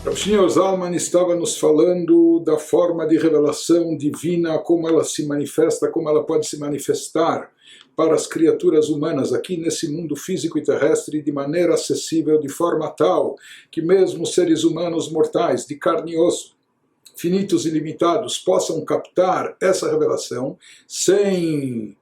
Rav Shneur Zalman estava nos falando da forma de revelação divina, como ela se manifesta, como ela pode se manifestar para as criaturas humanas aqui nesse mundo físico e terrestre de maneira acessível, de forma tal que mesmo seres humanos mortais, de carne e osso, finitos e limitados, possam captar essa revelação sem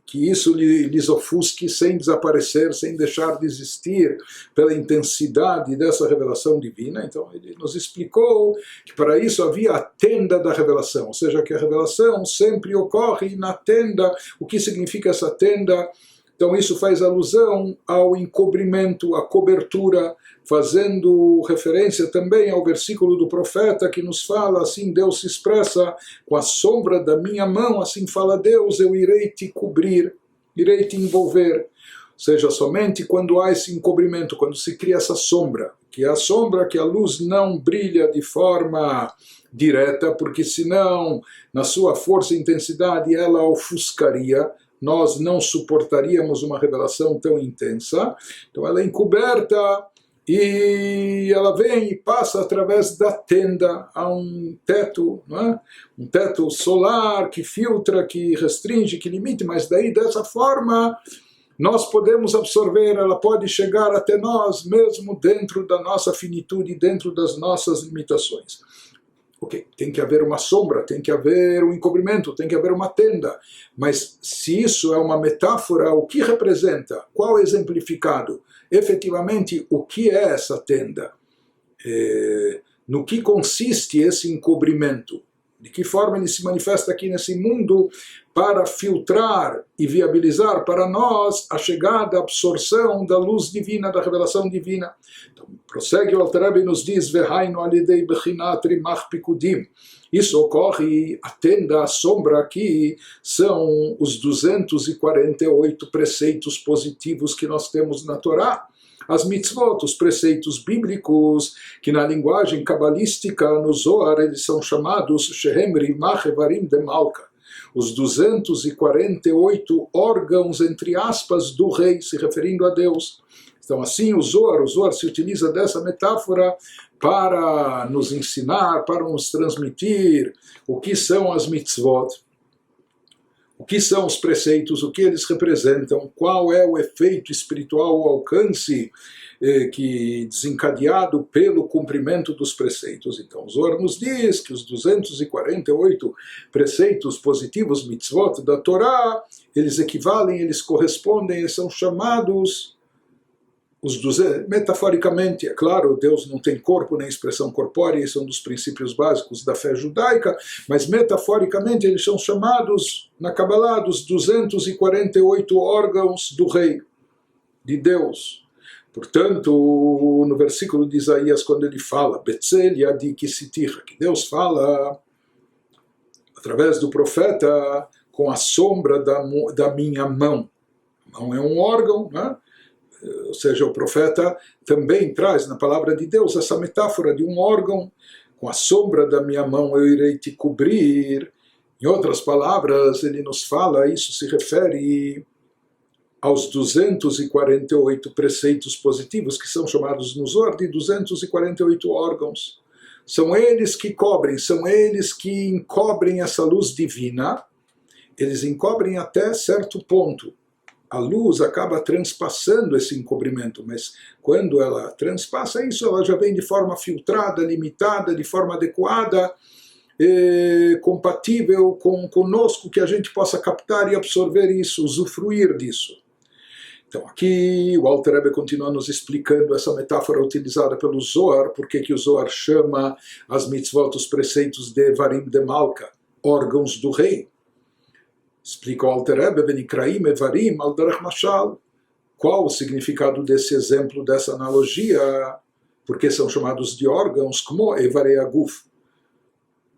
que isso lhes ofusque, sem desaparecer, sem deixar de existir pela intensidade dessa revelação divina. Então ele nos explicou que para isso havia a tenda da revelação, ou seja, que a revelação sempre ocorre na tenda. O que significa essa tenda? Então isso faz alusão ao encobrimento, à cobertura, fazendo referência também ao versículo do profeta que nos fala, assim Deus se expressa, com a sombra da minha mão, assim fala Deus, eu irei te cobrir, irei te envolver. Ou seja, somente quando há esse encobrimento, quando se cria essa sombra, que é a sombra que a luz não brilha de forma direta, porque senão, na sua força e intensidade, ela ofuscaria, nós não suportaríamos uma revelação tão intensa. Então ela é encoberta e ela vem e passa através da tenda a um teto, não é? Um teto solar que filtra, que restringe, que limite, mas daí dessa forma nós podemos absorver, ela pode chegar até nós mesmo dentro da nossa finitude, dentro das nossas limitações. Ok, tem que haver uma sombra, tem que haver um encobrimento, tem que haver uma tenda. Mas se isso é uma metáfora, o que representa? Qual é exemplificado? Efetivamente, o que é essa tenda? No que consiste esse encobrimento? De que forma ele se manifesta aqui nesse mundo para filtrar e viabilizar para nós a chegada, a absorção da luz divina, da revelação divina. Então, prossegue o Alter Rebbe e nos diz, Vehainu alidei bechinat rimach pikudim. Isso ocorre, a tenda, a sombra aqui, são os 248 preceitos positivos que nós temos na Torá. As mitzvot, os preceitos bíblicos, que na linguagem cabalística, no Zohar, eles são chamados Shehem Rimach Evarim de Malka. Os 248 órgãos, entre aspas, do rei, se referindo a Deus. Então assim o Zohar se utiliza dessa metáfora para nos ensinar, para nos transmitir o que são as mitzvot, o que são os preceitos, o que eles representam, qual é o efeito espiritual, o alcance que desencadeado pelo cumprimento dos preceitos. Então, o Zohar nos diz que os 248 preceitos positivos, mitzvot, da Torá, eles equivalem, eles correspondem, eles são chamados, metaforicamente, é claro, Deus não tem corpo nem expressão corpórea, isso é um dos princípios básicos da fé judaica, mas metaforicamente eles são chamados, na Kabbalah, dos 248 órgãos do rei, de Deus. Portanto, no versículo de Isaías, quando ele fala, Betzel yadi kisitich, que Deus fala, através do profeta, com a sombra da minha mão. A mão é um órgão, né? Ou seja, o profeta também traz na palavra de Deus essa metáfora de um órgão, com a sombra da minha mão eu irei te cobrir. Em outras palavras, ele nos fala, isso se refere aos 248 preceitos positivos, que são chamados no Zohar de 248 órgãos. São eles que cobrem, são eles que encobrem essa luz divina, eles encobrem até certo ponto. A luz acaba transpassando esse encobrimento, mas quando ela transpassa isso, ela já vem de forma filtrada, limitada, de forma adequada, compatível conosco, que a gente possa captar e absorver isso, usufruir disso. Então aqui o Alter Rebbe continua nos explicando essa metáfora utilizada pelo Zohar, porque que o Zohar chama as mitzvot, os preceitos de Evarim de Malka, órgãos do rei. Explica o Alter Rebbe, Venikraim Evarim al derech mashal. Qual o significado desse exemplo, dessa analogia? Porque são chamados de órgãos, como Evarei Aguf.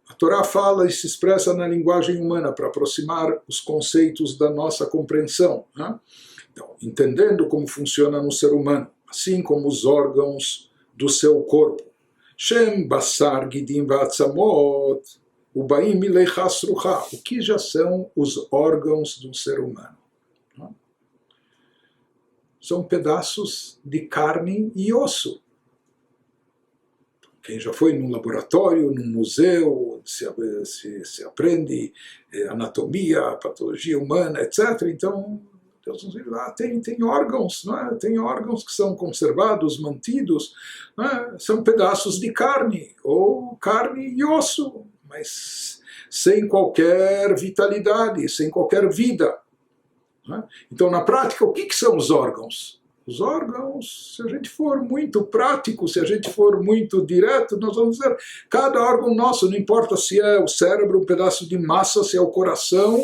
A Torá fala e se expressa na linguagem humana para aproximar os conceitos da nossa compreensão, né? Então, entendendo como funciona no ser humano, assim como os órgãos do seu corpo. Shem basar gidim va'atzamot ubaim mileichas rucha. O que já são os órgãos do ser humano? São pedaços de carne e osso. Quem já foi num laboratório, num museu, se aprende anatomia, patologia humana, etc. Então, Deus nos livre, lá tem órgãos, não é? Tem órgãos que são conservados, mantidos, não é? São pedaços de carne, ou carne e osso, mas sem qualquer vitalidade, sem qualquer vida. Não é? Então, na prática, o que são os órgãos? Os órgãos, se a gente for muito prático, se a gente for muito direto, nós vamos dizer, cada órgão nosso, não importa se é o cérebro, um pedaço de massa, se é o coração,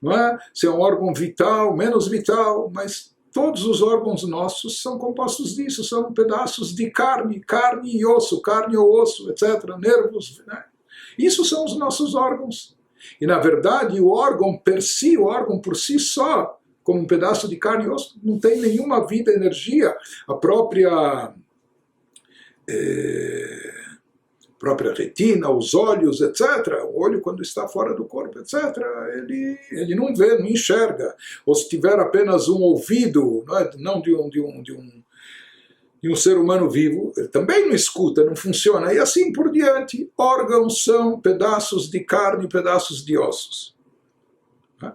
não é? Se é um órgão vital, menos vital, mas todos os órgãos nossos são compostos disso, são pedaços de carne, carne e osso, carne ou osso, etc., nervos, né? Isso são os nossos órgãos. E, na verdade, o órgão por si só, como um pedaço de carne e osso, não tem nenhuma vida, energia. A própria retina, os olhos, etc. O olho, quando está fora do corpo, etc., ele não vê, não enxerga. Ou se tiver apenas um ouvido, não de um ser humano vivo, ele também não escuta, não funciona. E assim por diante. Órgãos são pedaços de carne, pedaços de ossos.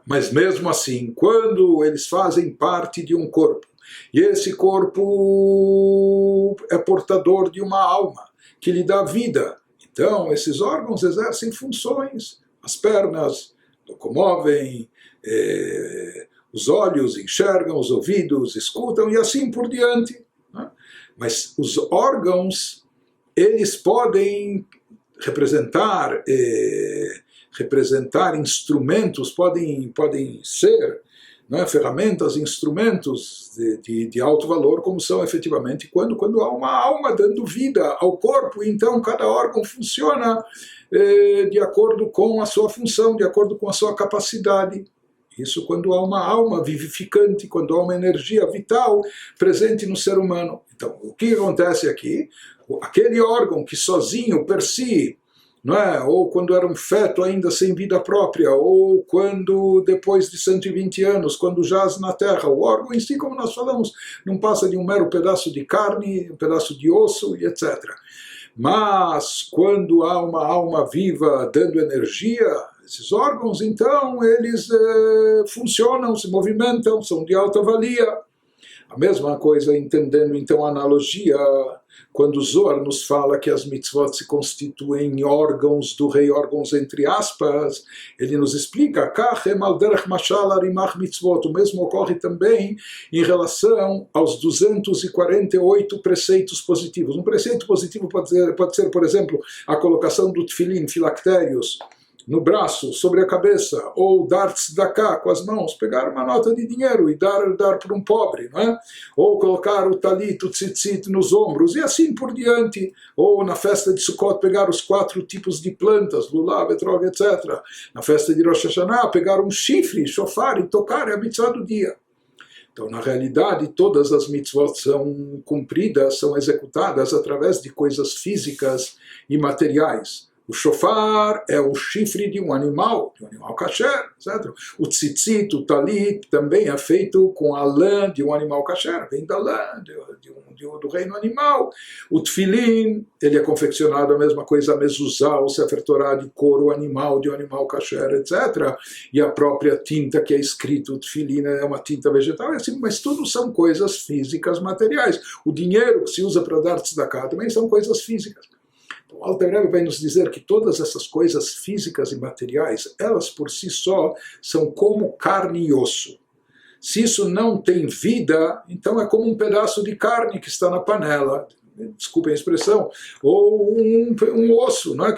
Mas mesmo assim, quando eles fazem parte de um corpo, e esse corpo é portador de uma alma, que lhe dá vida, então esses órgãos exercem funções. As pernas locomovem, os olhos enxergam, os ouvidos escutam, e assim por diante. Mas os órgãos, eles podem representar instrumentos, podem ser, não é, ferramentas, instrumentos de alto valor, como são efetivamente quando há uma alma dando vida ao corpo. Então cada órgão funciona de acordo com a sua função, de acordo com a sua capacidade. Isso quando há uma alma vivificante, quando há uma energia vital presente no ser humano. Então, o que acontece aqui? Aquele órgão que sozinho, per si, não é? Ou quando era um feto ainda sem vida própria, ou quando depois de 120 anos, quando jaz na terra, o órgão em si, como nós falamos, não passa de um mero pedaço de carne, um pedaço de osso e etc. Mas quando há uma alma viva dando energia, esses órgãos, então, eles funcionam, se movimentam, são de alta valia. A mesma coisa, entendendo então a analogia, quando o Zohar nos fala que as mitzvot se constituem em órgãos do rei, órgãos entre aspas, ele nos explica, o mesmo ocorre também em relação aos 248 preceitos positivos. Um preceito positivo pode ser, por exemplo, a colocação do tefilim, filactérios, no braço, sobre a cabeça, ou dar tzedakah com as mãos, pegar uma nota de dinheiro e dar para um pobre, não é? Ou colocar o talit, o tzitzit nos ombros, e assim por diante. Ou na festa de Sukkot, pegar os 4 tipos de plantas, lulav, etrog, etc. Na festa de Rosh Hashanah, pegar um chifre, shofar, e tocar, é a mitzvah do dia. Então, na realidade, todas as mitzvot são cumpridas, são executadas através de coisas físicas e materiais. O shofar é o chifre de um animal kasher, certo? O tzitzit, o talit, também é feito com a lã de um animal kasher, vem da lã do reino animal. O tefilin, ele é confeccionado a mesma coisa, a mezuzá, o sefer Torah de couro animal, de um animal kasher, etc. E a própria tinta que é escrito, o tefilin é uma tinta vegetal, assim, mas tudo são coisas físicas, materiais. O dinheiro que se usa para dar tzedakah também são coisas físicas. O Alter Rebbe vai nos dizer que todas essas coisas físicas e materiais, elas por si só são como carne e osso. Se isso não tem vida, então é como um pedaço de carne que está na panela, desculpem a expressão, ou um osso, não é?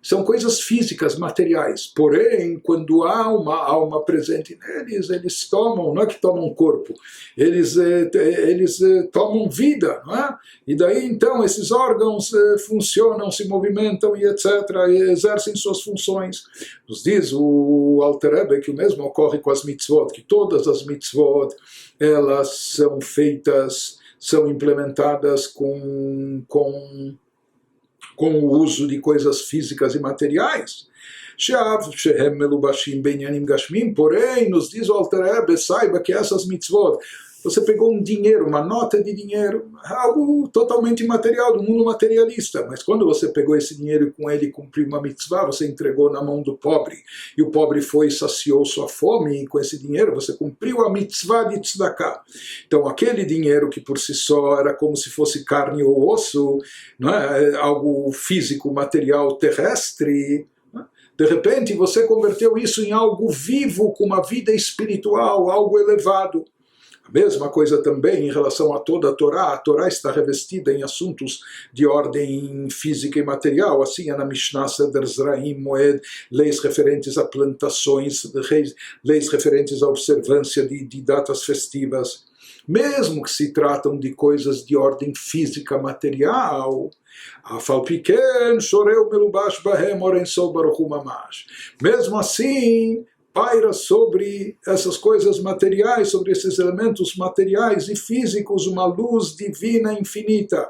São coisas físicas, materiais. Porém, quando há uma alma presente neles, eles tomam, não é que tomam corpo, eles tomam vida, não é? E daí, então, esses órgãos funcionam, se movimentam e etc., e exercem suas funções. Nos diz o Alter Rebbe que o mesmo ocorre com as mitzvot, que todas as mitzvot, elas são feitas, são implementadas com o uso de coisas físicas e materiais. Porém, nos diz o Alter Rebbe, saiba que essas mitzvot, você pegou um dinheiro, uma nota de dinheiro, algo totalmente material, do mundo materialista, mas quando você pegou esse dinheiro e com ele cumpriu uma mitzvah, você entregou na mão do pobre, e o pobre foi e saciou sua fome, e com esse dinheiro você cumpriu a mitzvah de tzedakah. Então aquele dinheiro que por si só era como se fosse carne ou osso, não é? Algo físico, material, terrestre, de repente você converteu isso em algo vivo, com uma vida espiritual, algo elevado. A mesma coisa também em relação a toda a Torá está revestida em assuntos de ordem física e material, assim é na Mishnah, Seder, Zraim, Moed, leis referentes a plantações, leis referentes à observância de datas festivas. Mesmo que se tratam de coisas de ordem física, material, mesmo assim, paira sobre essas coisas materiais, sobre esses elementos materiais e físicos, uma luz divina infinita.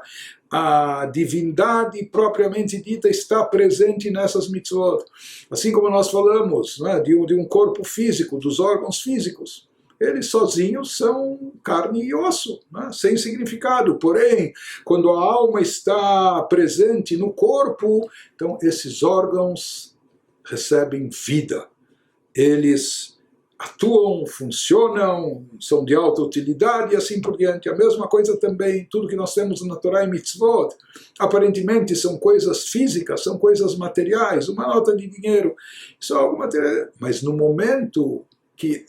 A divindade propriamente dita está presente nessas mitzvot. Assim como nós falamos, né, de um corpo físico, dos órgãos físicos. Eles sozinhos são carne e osso, né? Sem significado. Porém, quando a alma está presente no corpo, então esses órgãos recebem vida. Eles atuam, funcionam, são de alta utilidade e assim por diante. A mesma coisa também, tudo que nós temos na Torá e Mitzvot, aparentemente são coisas físicas, são coisas materiais, uma nota de dinheiro, isso é algo material. Mas no momento que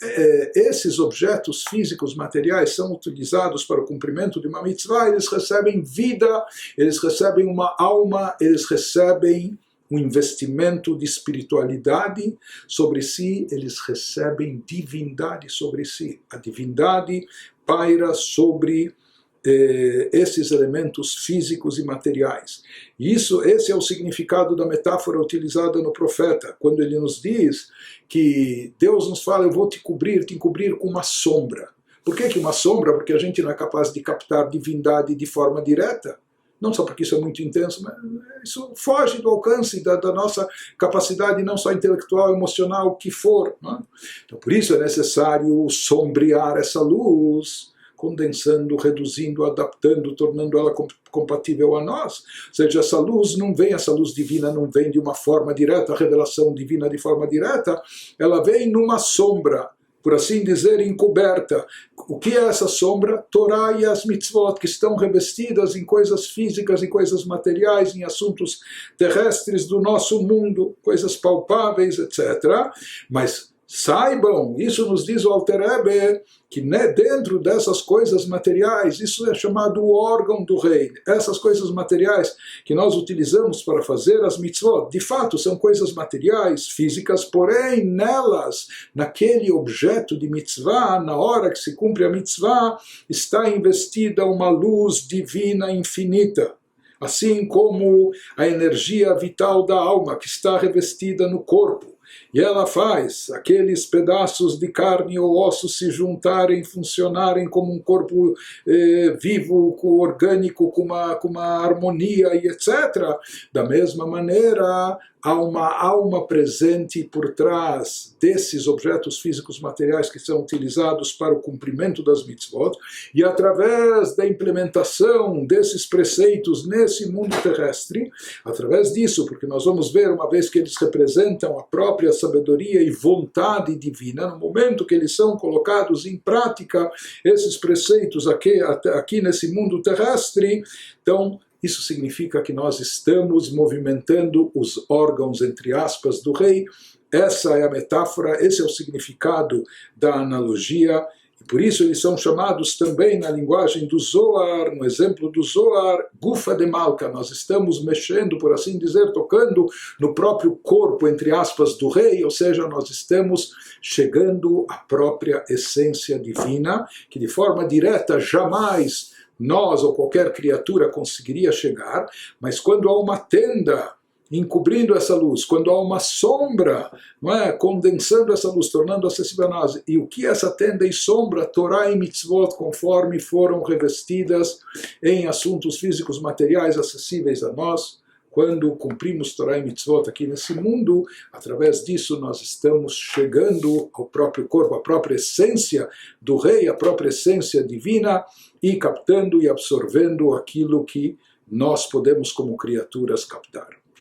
esses objetos físicos materiais são utilizados para o cumprimento de uma mitzvah, eles recebem vida, eles recebem uma alma, eles recebem um investimento de espiritualidade sobre si, eles recebem divindade sobre si. A divindade paira sobre esses elementos físicos e materiais. E esse é o significado da metáfora utilizada no profeta, quando ele nos diz que Deus nos fala, eu vou te cobrir com uma sombra. Por que uma sombra? Porque a gente não é capaz de captar divindade de forma direta. Não só porque isso é muito intenso, mas isso foge do alcance da nossa capacidade, não só intelectual, emocional, o que for. Não é? Então, por isso é necessário sombrear essa luz, condensando, reduzindo, adaptando, tornando ela compatível a nós. Ou seja, essa luz divina não vem de uma forma direta, a revelação divina de forma direta, ela vem numa sombra, por assim dizer, encoberta. O que é essa sombra? Torá e as mitzvot, que estão revestidas em coisas físicas, em coisas materiais, em assuntos terrestres do nosso mundo, coisas palpáveis, etc. Mas saibam, isso nos diz o Alter Rebbe, que dentro dessas coisas materiais, isso é chamado o órgão do rei. Essas coisas materiais que nós utilizamos para fazer as mitzvot, de fato são coisas materiais, físicas, porém nelas, naquele objeto de mitzvah, na hora que se cumpre a mitzvah, está investida uma luz divina infinita. Assim como a energia vital da alma que está revestida no corpo. E ela faz aqueles pedaços de carne ou ossos se juntarem, funcionarem como um corpo vivo, orgânico, com uma harmonia e etc. Da mesma maneira, há uma alma presente por trás desses objetos físicos materiais que são utilizados para o cumprimento das mitzvot, e através da implementação desses preceitos nesse mundo terrestre, através disso, porque nós vamos ver, uma vez que eles representam a própria sabedoria e vontade divina, no momento que eles são colocados em prática, esses preceitos aqui nesse mundo terrestre, então isso significa que nós estamos movimentando os órgãos, entre aspas, do rei. Essa é a metáfora, esse é o significado da analogia. E por isso eles são chamados também na linguagem do Zohar, no exemplo do Zohar, Gufa de Malka. Nós estamos mexendo, por assim dizer, tocando no próprio corpo, entre aspas, do rei, ou seja, nós estamos chegando à própria essência divina, que de forma direta jamais nós ou qualquer criatura conseguiria chegar, mas quando há uma tenda encobrindo essa luz, quando há uma sombra, não é, condensando essa luz, tornando acessível a nós, e o que essa tenda e sombra, Torá e Mitzvot, conforme foram revestidas em assuntos físicos materiais acessíveis a nós, Quando cumprimos Torá e Mitzvot aqui nesse mundo, através disso nós estamos chegando ao próprio corpo, à própria essência do Rei, a própria essência divina, e captando e absorvendo aquilo que nós podemos como criaturas captar.